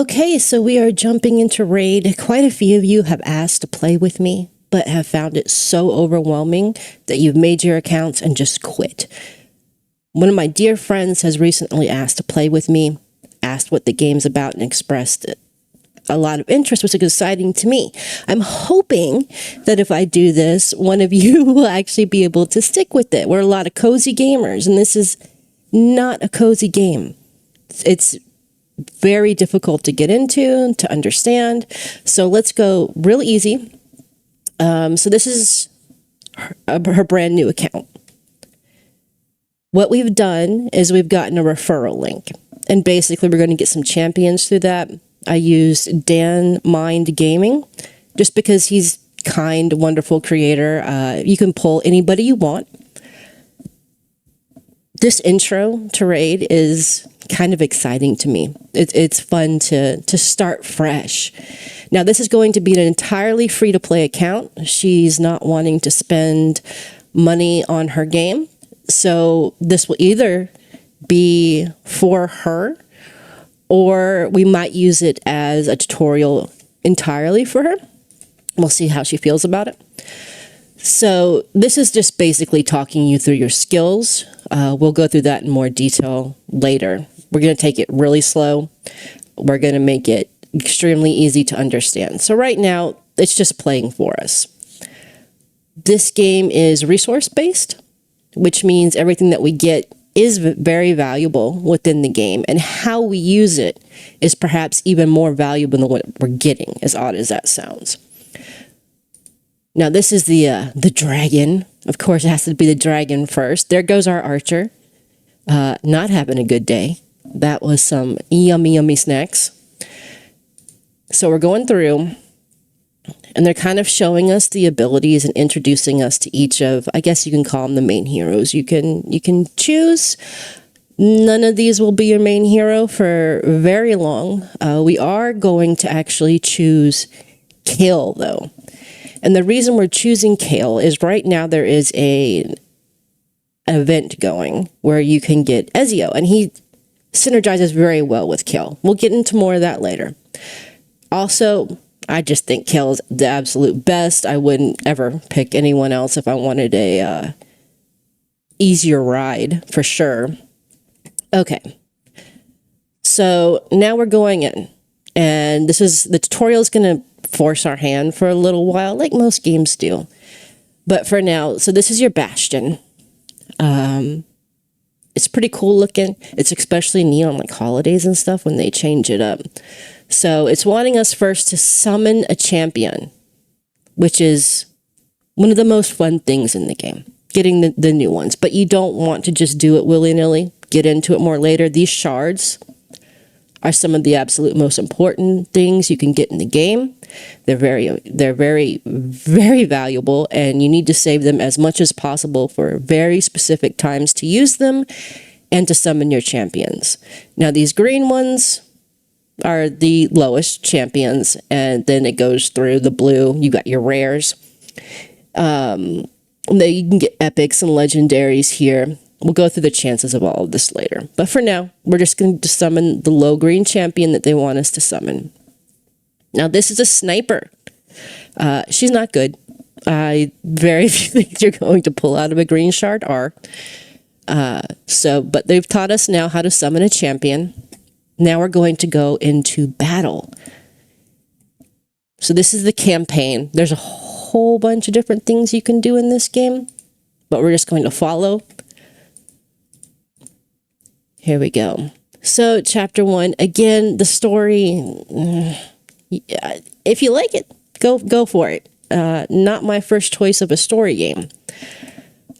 Okay, so we are jumping into Raid. Quite a few of you have asked to play with me, but have found it so overwhelming that you've made your accounts and just quit. One of my dear friends has recently asked to play with me, asked what the game's about, and expressed a lot of interest, which is exciting to me. I'm hoping that if I do this, one of you will actually be able to stick with it. We're a lot of cozy gamers, and this is not a cozy game. It's very difficult to get into, to understand. So let's go real easy. So this is her brand new account. What we've done is we've gotten a referral link, and basically we're going to get some champions through that. I used Dan Mind Gaming just because he's kind, wonderful creator. You can pull anybody you want. This intro to Raid is kind of exciting to me. It's fun to start fresh. Now, this is going to be an entirely free-to-play account. She's not wanting to spend money on her game. So this will either be for her, or we might use it as a tutorial entirely for her. We'll see how she feels about it. So this is just basically talking you through your skills. We'll go through that in more detail later. We're going to take it really slow. We're going to make it extremely easy to understand. So right now, it's just playing for us. This game is resource-based, which means everything that we get is very valuable within the game, and how we use it is perhaps even more valuable than what we're getting, as odd as that sounds. Now, this is the dragon. Of course, it has to be the dragon first. There goes our archer. Not having a good day. That was some yummy, yummy snacks. So we're going through, and they're kind of showing us the abilities and introducing us to each of, I guess you can call them the main heroes. You can choose. None of these will be your main hero for very long. We are going to actually choose Kale, though. And the reason we're choosing Kale is right now there is an event going where you can get Ezio, and he synergizes very well with Kale. We'll get into more of that later. Also, I just think Kale is the absolute best. I wouldn't ever pick anyone else if I wanted a easier ride, for sure. Okay. So now we're going in, and the tutorial is going to force our hand for a little while, like most games do. But for now, so this is your Bastion. It's pretty cool looking. It's especially neat on like holidays and stuff when they change it up. So it's wanting us first to summon a champion, which is one of the most fun things in the game, getting the new ones. But you don't want to just do it willy-nilly. Get into it more later. These shards are some of the absolute most important things you can get in the game. They're very, very valuable, and you need to save them as much as possible for very specific times to use them and to summon your champions. Now, these green ones are the lowest champions, and then it goes through the blue. You got your rares. You can get epics and legendaries here. We'll go through the chances of all of this later. But for now, we're just going to summon the low green champion that they want us to summon. Now, this is a sniper. She's not good. Very few things you're going to pull out of a green shard are. But they've taught us now how to summon a champion. Now we're going to go into battle. So this is the campaign. There's a whole bunch of different things you can do in this game, but we're just going to follow. Here we go. So chapter 1, again, the story, if you like it, go for it. Not my first choice of a story game.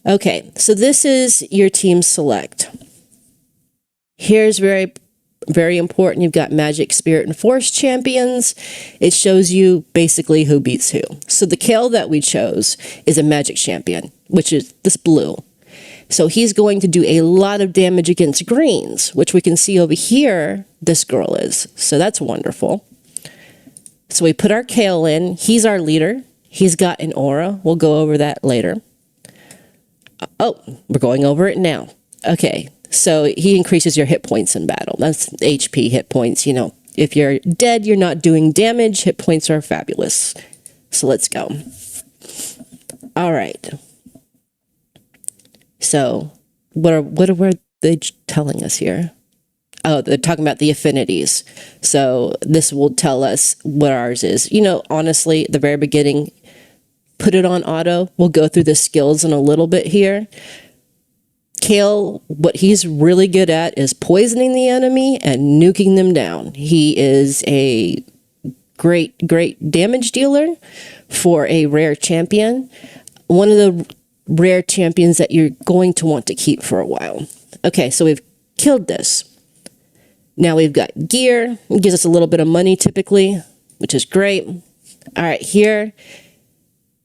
Okay, so this is your team select. Here's very, very important. You've got Magic, Spirit, and Force champions. It shows you basically who beats who. So the Kale that we chose is a Magic champion, which is this blue. So he's going to do a lot of damage against greens, which we can see over here, this girl is. So that's wonderful. So we put our Kale in. He's our leader. He's got an aura. We'll go over that later. Oh, we're going over it now. Okay, so he increases your hit points in battle. That's HP hit points, If you're dead, you're not doing damage. Hit points are fabulous. So let's go. All right. So what were they telling us here? Oh, they're talking about the affinities. So this will tell us what ours is. You know, honestly, at the very beginning, put it on auto. We'll go through the skills in a little bit here. Kale, what he's really good at is poisoning the enemy and nuking them down. He is a great damage dealer for a rare champion. One of the rare champions that you're going to want to keep for a while. Okay, so we've killed this. Now we've got gear. It gives us a little bit of money typically, which is great. All right, here,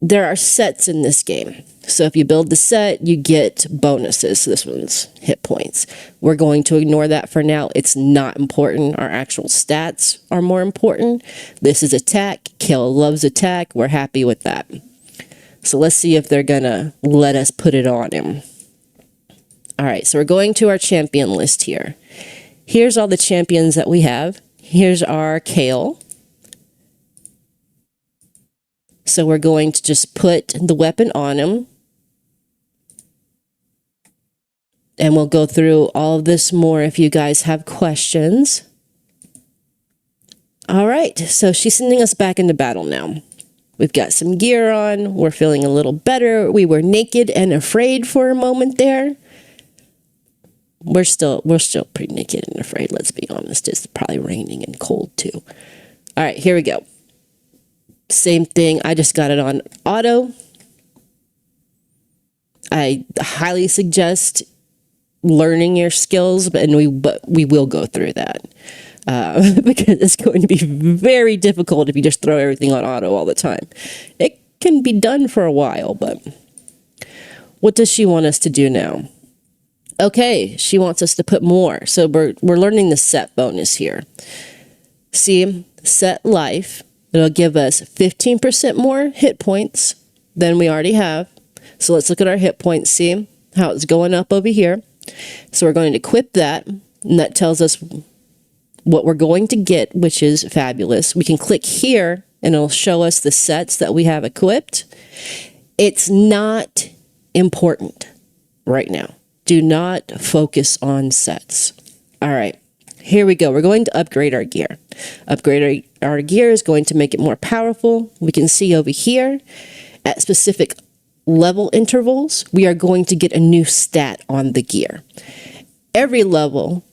there are sets in this game. So if you build the set, you get bonuses. So this one's hit points. We're going to ignore that for now. It's not important. Our actual stats are more important. This is attack. Kale loves attack. We're happy with that. So let's see if they're going to let us put it on him. All right, so we're going to our champion list here. Here's all the champions that we have. Here's our Kale. So we're going to just put the weapon on him. And we'll go through all of this more if you guys have questions. All right, so she's sending us back into battle now. We've got some gear on. We're feeling a little better. We were naked and afraid for a moment there. We're still pretty naked and afraid, let's be honest. It's probably raining and cold too. All right, here we go. Same thing. I just got it on auto. I highly suggest learning your skills, but we will go through that because it's going to be very difficult if you just throw everything on auto all the time. It can be done for a while, but what does she want us to do now? Okay, she wants us to put more. So we're learning the set bonus here. See, set life. It'll give us 15% more hit points than we already have. So let's look at our hit points, see how it's going up over here. So we're going to equip that, and that tells us what we're going to get, which is fabulous. We can click here, and it'll show us the sets that we have equipped. It's not important right now. Do not focus on sets. All right, here we go. We're going to upgrade our gear. Upgrade our gear is going to make it more powerful. We can see over here at specific level intervals, we are going to get a new stat on the gear. Every level,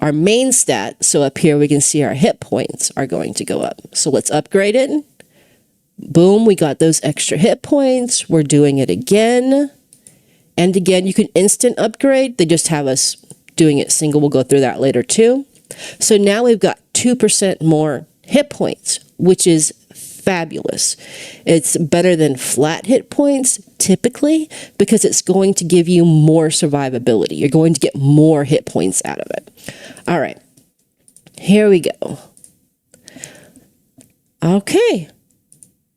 our main stat, so up here we can see our hit points are going to go up. So let's upgrade it. Boom, we got those extra hit points. We're doing it again. And again, you can instant upgrade. They just have us doing it single. We'll go through that later too. So now we've got 2% more hit points, which is fabulous. It's better than flat hit points typically because it's going to give you more survivability. You're going to get more hit points out of it. All right, here we go. Okay,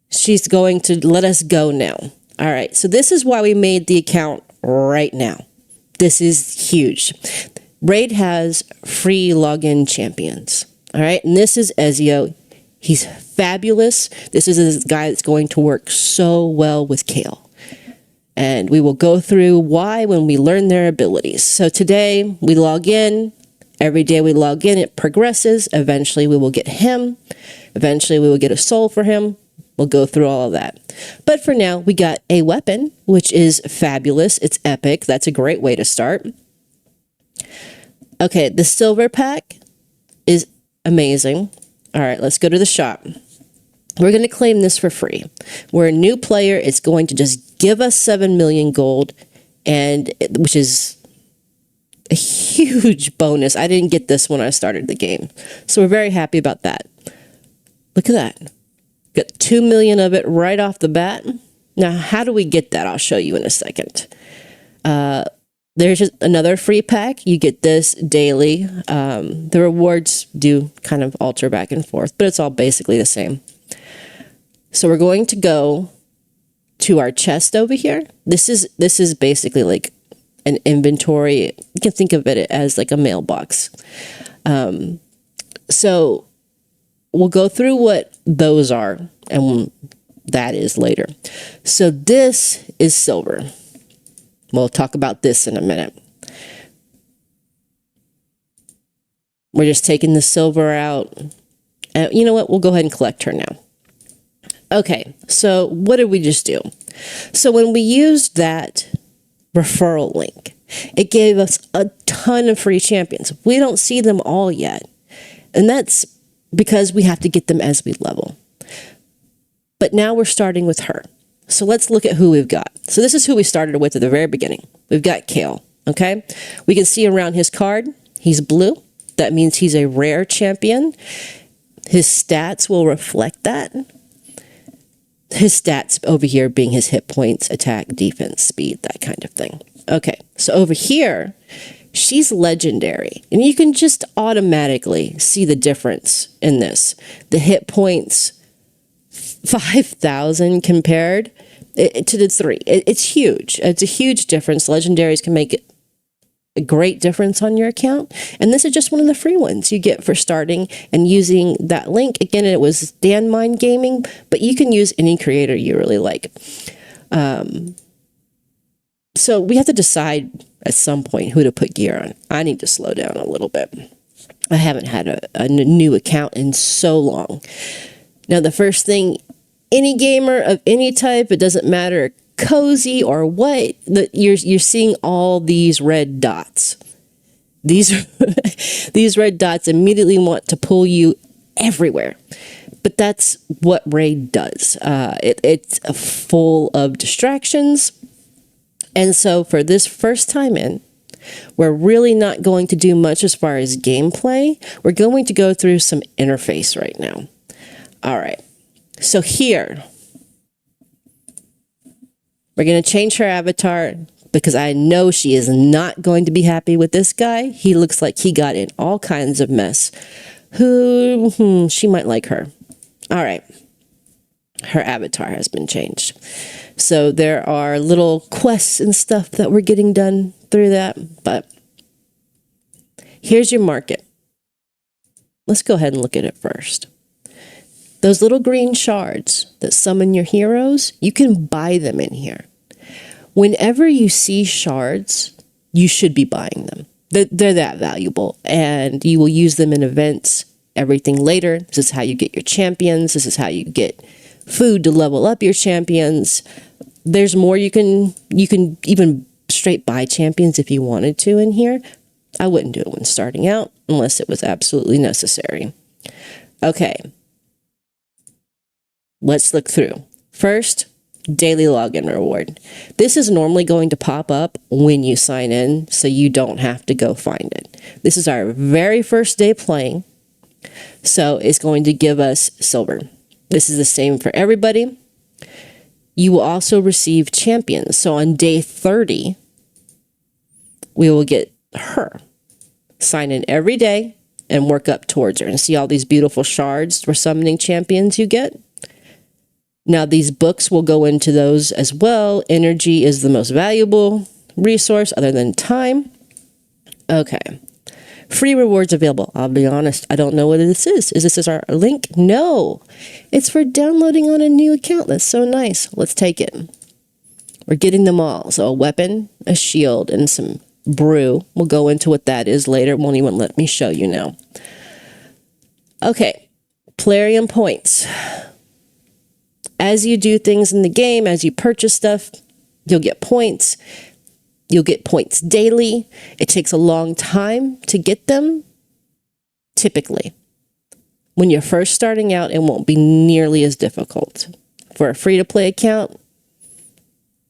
she's going to let us go now. All right, so this is why we made the account right now. This is huge. Raid has free login champions. All right, and this is Ezio. He's fabulous. This is a guy that's going to work so well with Kale. And we will go through why when we learn their abilities. So today we log in. Every day we log in, it progresses. Eventually we will get him. Eventually we will get a soul for him. We'll go through all of that. But for now, we got a weapon, which is fabulous. It's epic. That's a great way to start. Okay, the silver pack is amazing. All right, let's go to the shop. We're going to claim this for free. We're a new player. It's going to just give us 7 million gold, which is a huge bonus. I didn't get this when I started the game. So we're very happy about that. Look at that. Got 2 million of it right off the bat. Now, how do we get that? I'll show you in a second. There's just another free pack. You get this daily. The rewards do kind of alter back and forth, but it's all basically the same. So we're going to go to our chest over here. This is basically like an inventory. You can think of it as like a mailbox. So we'll go through what those are, and that is later. So this is silver. We'll talk about this in a minute. We're just taking the silver out. You know what? We'll go ahead and collect her now. Okay, so what did we just do? So when we used that referral link, it gave us a ton of free champions. We don't see them all yet. And that's because we have to get them as we level. But now we're starting with her. So let's look at who we've got. So this is who we started with at the very beginning. We've got Kale, okay? We can see around his card, he's blue. That means he's a rare champion. His stats will reflect that. His stats over here being his hit points, attack, defense, speed, that kind of thing. Okay, so over here, she's legendary. And you can just automatically see the difference in this. The hit points, 5,000 compared to the 3. It's huge. It's a huge difference. Legendaries can make a great difference on your account. And this is just one of the free ones you get for starting and using that link. Again, it was Dan Mind Gaming, but you can use any creator you really like. So we have to decide at some point who to put gear on. I need to slow down a little bit. I haven't had a new account in so long. Now, the first thing, any gamer of any type, it doesn't matter cozy or what, you're seeing all these red dots. These red dots immediately want to pull you everywhere. But that's what raid does. It's full of distractions. And so for this first time in, we're really not going to do much as far as gameplay. We're going to go through some interface right now. All right. So here, we're going to change her avatar because I know she is not going to be happy with this guy. He looks like he got in all kinds of mess. She might like her. All right. Her avatar has been changed. So there are little quests and stuff that we're getting done through that. But here's your market. Let's go ahead and look at it first. Those little green shards that summon your heroes, you can buy them in here. Whenever you see shards, you should be buying them. They're that valuable, and you will use them in events, everything later. This is how you get your champions. This is how you get food to level up your champions. There's more you can even straight buy champions if you wanted to in here. I wouldn't do it when starting out unless it was absolutely necessary. Okay. Let's look through. First, daily login reward. This is normally going to pop up when you sign in, so you don't have to go find it. This is our very first day playing, so it's going to give us silver. This is the same for everybody. You will also receive champions. So on day 30, we will get her. Sign in every day and work up towards her. And see all these beautiful shards for summoning champions you get? Now, these books will go into those as well. Energy is the most valuable resource other than time. Okay. Free rewards available. I'll be honest, I don't know what this is. Is this our link? No. It's for downloading on a new account. That's so nice. Let's take it. We're getting them all. So a weapon, a shield, and some brew. We'll go into what that is later. It won't even let me show you now. Okay. Plarium points. As you do things in the game, as you purchase stuff, you'll get points. You'll get points daily. It takes a long time to get them, typically. When you're first starting out, it won't be nearly as difficult. For a free-to-play account,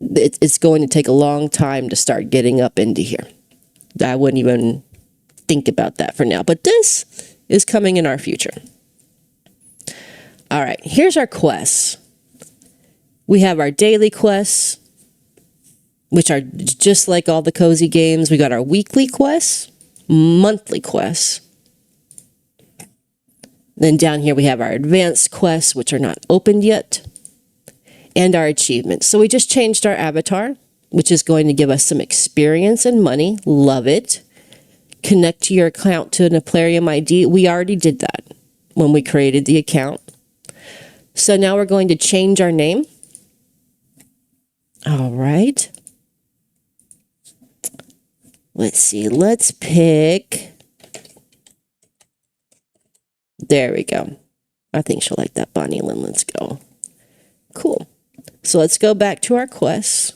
it's going to take a long time to start getting up into here. I wouldn't even think about that for now. But this is coming in our future. All right, here's our quests. We have our daily quests, which are just like all the cozy games. We got our weekly quests, monthly quests. Then down here we have our advanced quests, which are not opened yet, and our achievements. So we just changed our avatar, which is going to give us some experience and money. Love it. Connect your account to an Plarium ID. We already did that. when we created the account. So now we're going to change our name. All right. Let's see. Let's pick. There we go. I think she'll like that, Bonnie Lynn. Let's go. Cool. So let's go back to our quests.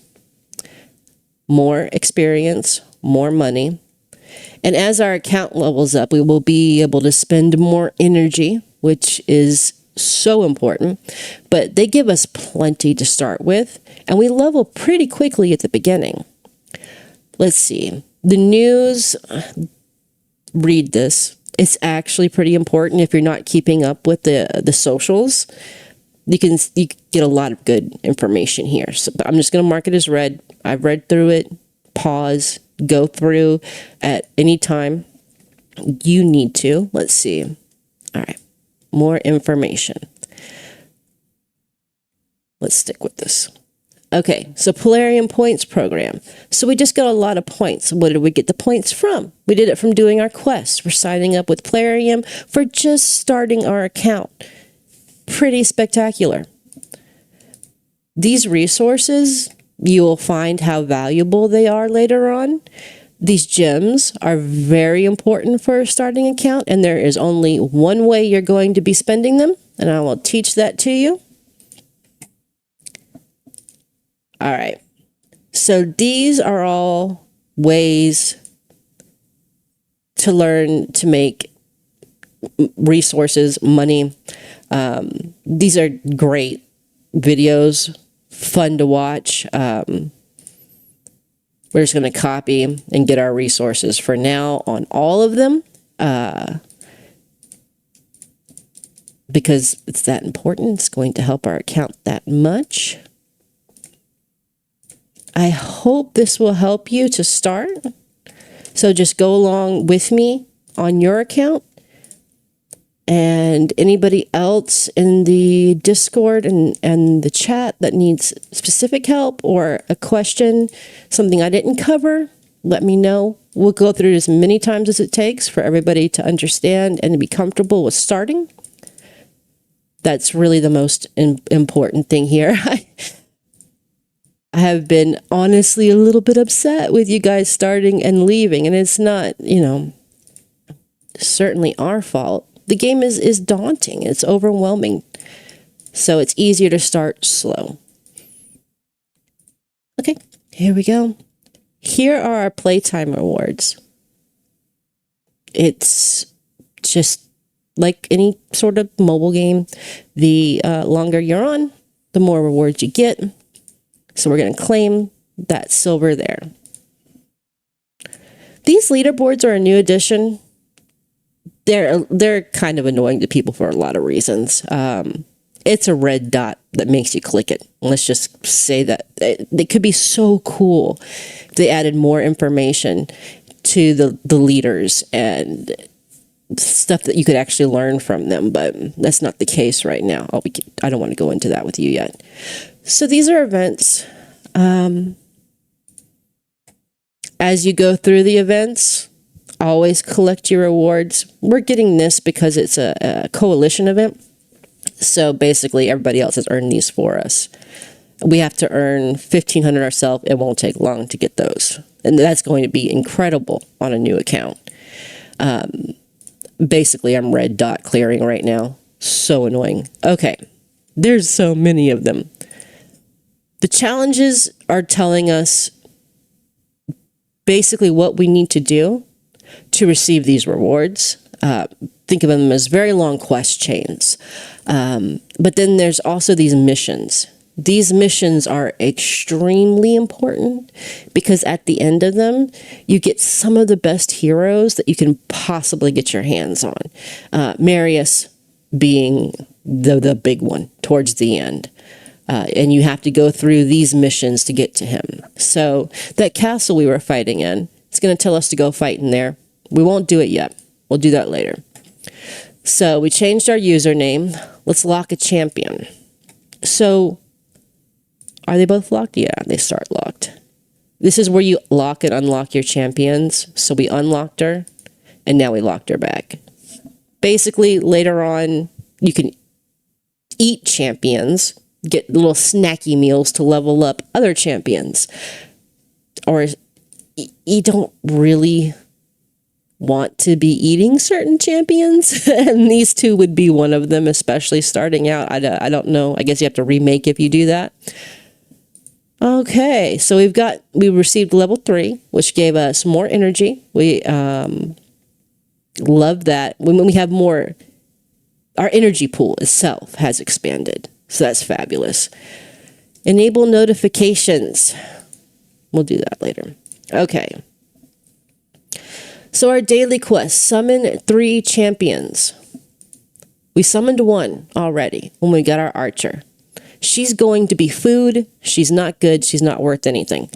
More experience, more money. And as our account levels up, we will be able to spend more energy, which is so important. But they give us plenty to start with, and we level pretty quickly at the beginning. Let's see. The news, read this. It's actually pretty important if you're not keeping up with the socials. You get a lot of good information here. So I'm just going to mark it as read. I've read through it. Pause. Go through at any time you need to. Let's see. All right. More information. Let's stick with this. Okay, so Polarium Points Program. So we just got a lot of points. What did we get the points from? We did it from doing our quests. We're signing up with Polarium for just starting our account. Pretty spectacular. These resources, you will find how valuable they are later on. These gems are very important for a starting account, and there is only one way you're going to be spending them, and I will teach that to you. All right, so these are all ways to learn to make resources, money. These are great videos, fun to watch. We're just going to copy and get our resources for now on all of them because it's that important. It's going to help our account that much. I hope this will help you to start. So just go along with me on your account. And anybody else in the Discord and the chat that needs specific help or a question, something I didn't cover, let me know. We'll go through it as many times as it takes for everybody to understand and to be comfortable with starting. That's really the most important thing here. I have been honestly a little bit upset with you guys starting and leaving, and it's not, certainly our fault. The game is daunting. It's overwhelming. So it's easier to start slow. Okay, here we go. Here are our playtime rewards. It's just like any sort of mobile game. The longer you're on, the more rewards you get. So we're going to claim that silver there. These leaderboards are a new addition. They're kind of annoying to people for a lot of reasons. It's a red dot that makes you click it. Let's just say that they could be so cool if they added more information to the leaders and stuff that you could actually learn from them, but that's not the case right now. I don't want to go into that with you yet. So these are events. As you go through the events, always collect your rewards. We're getting this because it's a coalition event. So basically everybody else has earned these for us. We have to earn 1,500 ourselves. It won't take long to get those. And that's going to be incredible on a new account. Basically, I'm red dot clearing right now. So annoying. Okay, there's so many of them. The challenges are telling us basically what we need to do to receive these rewards. Think of them as very long quest chains. But then there's also these missions. These missions are extremely important because at the end of them, you get some of the best heroes that you can possibly get your hands on. Marius being the big one towards the end. And you have to go through these missions to get to him. So that castle we were fighting in, it's going to tell us to go fight in there. We won't do it yet. We'll do that later. So we changed our username. Let's lock a champion. So are they both locked? Yeah, they start locked. This is where you lock and unlock your champions. So we unlocked her, and now we locked her back. Basically, later on, you can eat champions, get little snacky meals to level up other champions. Or you don't really want to be eating certain champions, and these two would be one of them, especially starting out. I don't know. I guess you have to remake if you do that. Okay, so we received level 3, which gave us more energy. We love that. When we have more, our energy pool itself has expanded. So that's fabulous. Enable notifications. We'll do that later. Okay. So our daily quest, summon 3 champions. We summoned 1 already when we got our archer. She's going to be food. She's not good. She's not worth anything.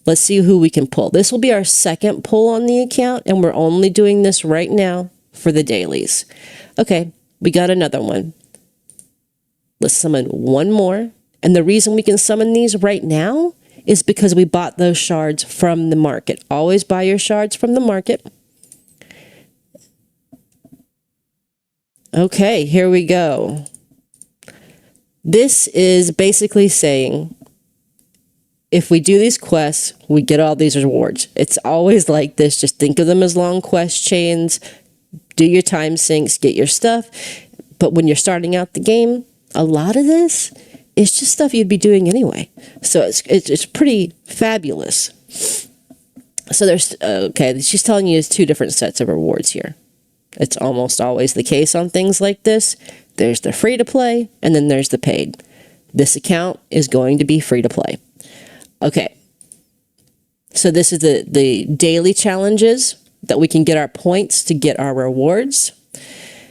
Let's see who we can pull. This will be our second pull on the account, and we're only doing this right now for the dailies. Okay, we got another one. Let's summon 1 more. And the reason we can summon these right now is because we bought those shards from the market. Always buy your shards from the market. Okay, here we go. This is basically saying, if we do these quests, we get all these rewards. It's always like this. Just think of them as long quest chains. Do your time sinks, get your stuff. But when you're starting out the game, a lot of this is just stuff you'd be doing anyway. So it's pretty fabulous. So there's, okay, she's telling you there's 2 different sets of rewards here. It's almost always the case on things like this. There's the free to play, and then there's the paid. This account is going to be free to play. Okay. So this is the daily challenges that we can get our points to get our rewards.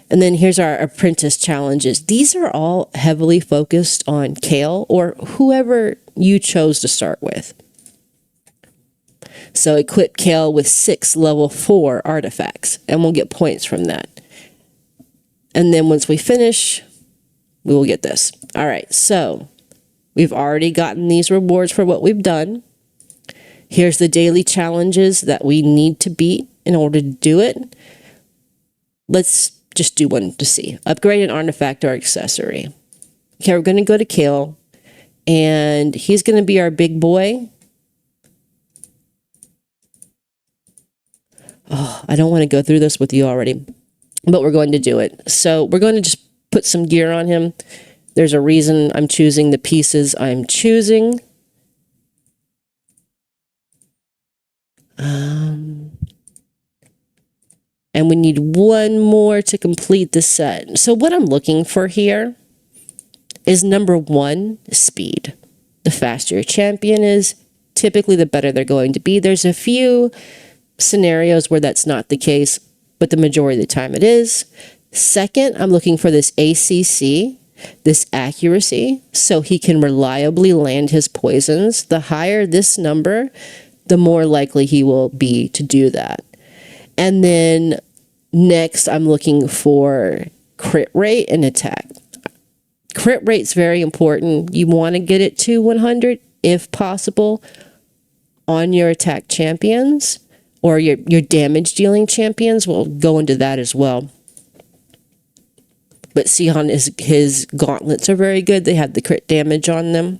And then here's our apprentice challenges. These are all heavily focused on Kale or whoever you chose to start with. So equip Kale with 6 level 4 artifacts, and we'll get points from that. And then once we finish, we will get this. All right, so we've already gotten these rewards for what we've done. Here's the daily challenges that we need to beat in order to do it. Let's just do one to see. Upgrade an artifact or accessory. Okay, we're going to go to Kale, and he's going to be our big boy. Oh, I don't want to go through this with you already, but we're going to do it. So we're going to just put some gear on him. There's a reason I'm choosing the pieces I'm choosing. And we need 1 more to complete the set. So what I'm looking for here is number 1, speed. The faster your champion is, typically the better they're going to be. There's a few scenarios where that's not the case, but the majority of the time it is. Second, I'm looking for this ACC, this accuracy, so he can reliably land his poisons. The higher this number, the more likely he will be to do that. And then next, I'm looking for crit rate and attack. Crit rate's very important. You want to get it to 100 if possible on your attack champions, or your damage dealing champions. We'll go into that as well. But Sihan, his gauntlets are very good. They have the crit damage on them.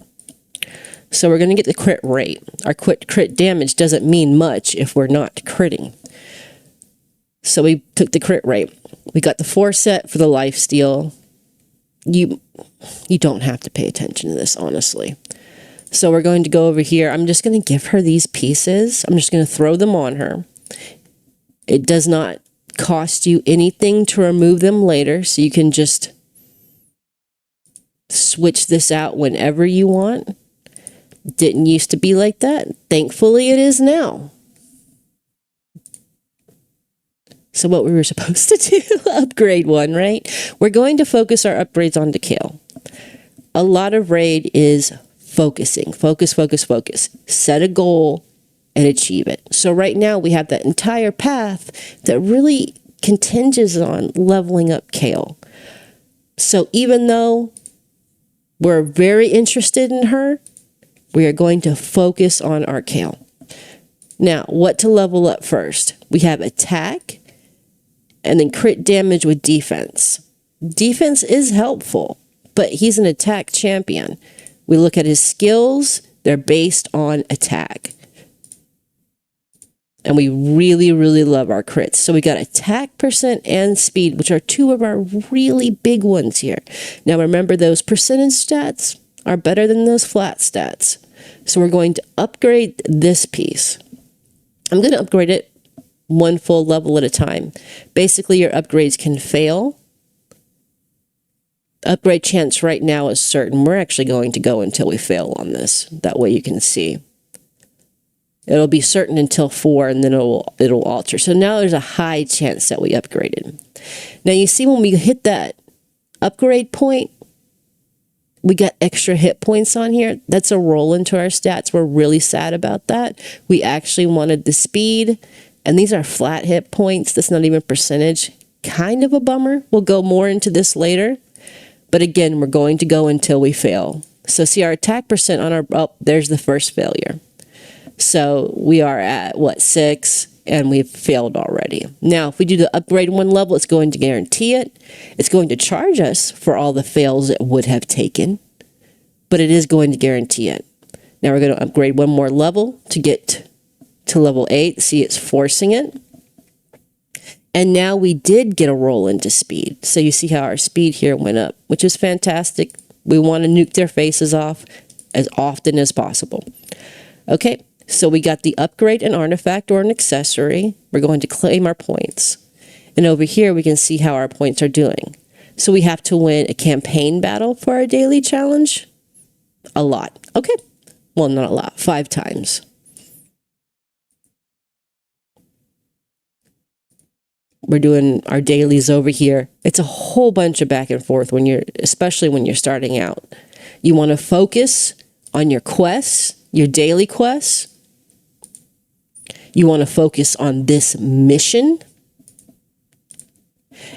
So we're going to get the crit rate. Our crit damage doesn't mean much if we're not critting. So we took the crit rate. We got the 4 set for the lifesteal. You don't have to pay attention to this, honestly. So we're going to go over here. I'm just going to give her these pieces. I'm just going to throw them on her. It does not cost you anything to remove them later, so you can just switch this out whenever you want. Didn't used to be like that. Thankfully, it is now. So what we were supposed to do, upgrade 1, right? We're going to focus our upgrades onto Kale. A lot of raid is focusing. Focus, focus, focus. Set a goal and achieve it. So right now we have that entire path that really contingents on leveling up Kale. So even though we're very interested in her, we are going to focus on our Kale. Now, what to level up first? We have attack, And then crit damage with defense. Defense is helpful, but he's an attack champion. We look at his skills, they're based on attack. And we really, really love our crits. So we got attack percent and speed, which are two of our really big ones here. Now remember, those percentage stats are better than those flat stats. So we're going to upgrade this piece. I'm going to upgrade it one full level at a time. Basically, your upgrades can fail. Upgrade chance right now is certain. We're actually going to go until we fail on this. That way you can see. It'll be certain until 4, and then it'll alter. So now there's a high chance that we upgraded. Now you see when we hit that upgrade point, we got extra hit points on here. That's a roll into our stats. We're really sad about that. We actually wanted the speed, and these are flat hit points. That's not even percentage. Kind of a bummer. We'll go more into this later. But again, we're going to go until we fail. So see our attack percent on our, oh, there's the first failure. So we are at, what, 6, and we've failed already. Now, if we do the upgrade one level, it's going to guarantee it. It's going to charge us for all the fails it would have taken, but it is going to guarantee it. Now we're going to upgrade one more level to get to level 8. See, it's forcing it. And now we did get a roll into speed. So you see how our speed here went up, which is fantastic. We want to nuke their faces off as often as possible. Okay, so we got the upgrade, an artifact or an accessory. We're going to claim our points. And over here, we can see how our points are doing. So we have to win a campaign battle for our daily challenge. A lot. Okay, well, not a lot, 5 times. We're doing our dailies over here. It's a whole bunch of back and forth when you're, especially when you're starting out. You want to focus on your quests, your daily quests. You want to focus on this mission.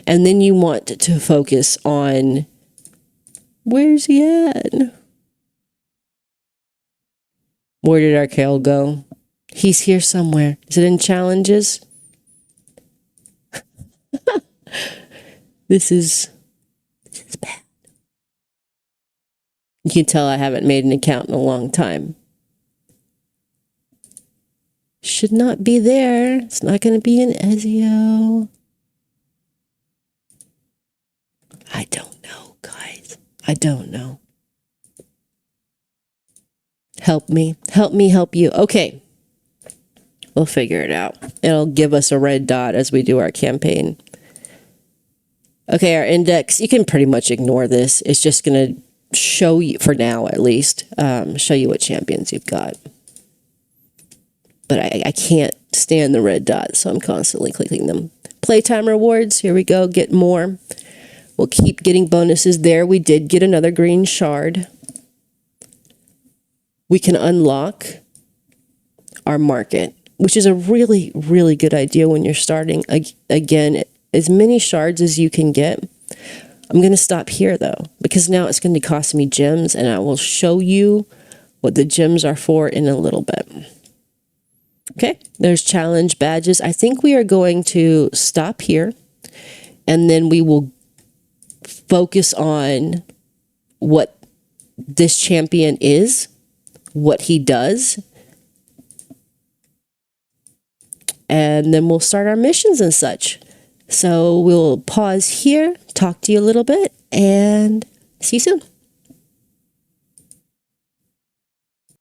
And then you want to focus on, where's he at? Where did our Kale go? He's here somewhere. Is it in challenges? This is bad. You can tell I haven't made an account in a long time. Should not be there. It's not going to be in Ezio. I don't know, guys. I don't know. Help me. Help me help you. Okay. We'll figure it out. It'll give us a red dot as we do our campaign. Okay, our index, you can pretty much ignore this. It's just going to show you, for now at least, show you what champions you've got. But I can't stand the red dots, so I'm constantly clicking them. Playtime rewards, here we go, get more. We'll keep getting bonuses there. We did get another green shard. We can unlock our market, which is a really, really good idea when you're starting. Again, as many shards as you can get. I'm going to stop here, though, because now it's going to cost me gems, and I will show you what the gems are for in a little bit. Okay, there's challenge badges. I think we are going to stop here, and then we will focus on what this champion is, what he does, and then we'll start our missions and such. So we'll pause here, talk to you a little bit, and see you soon.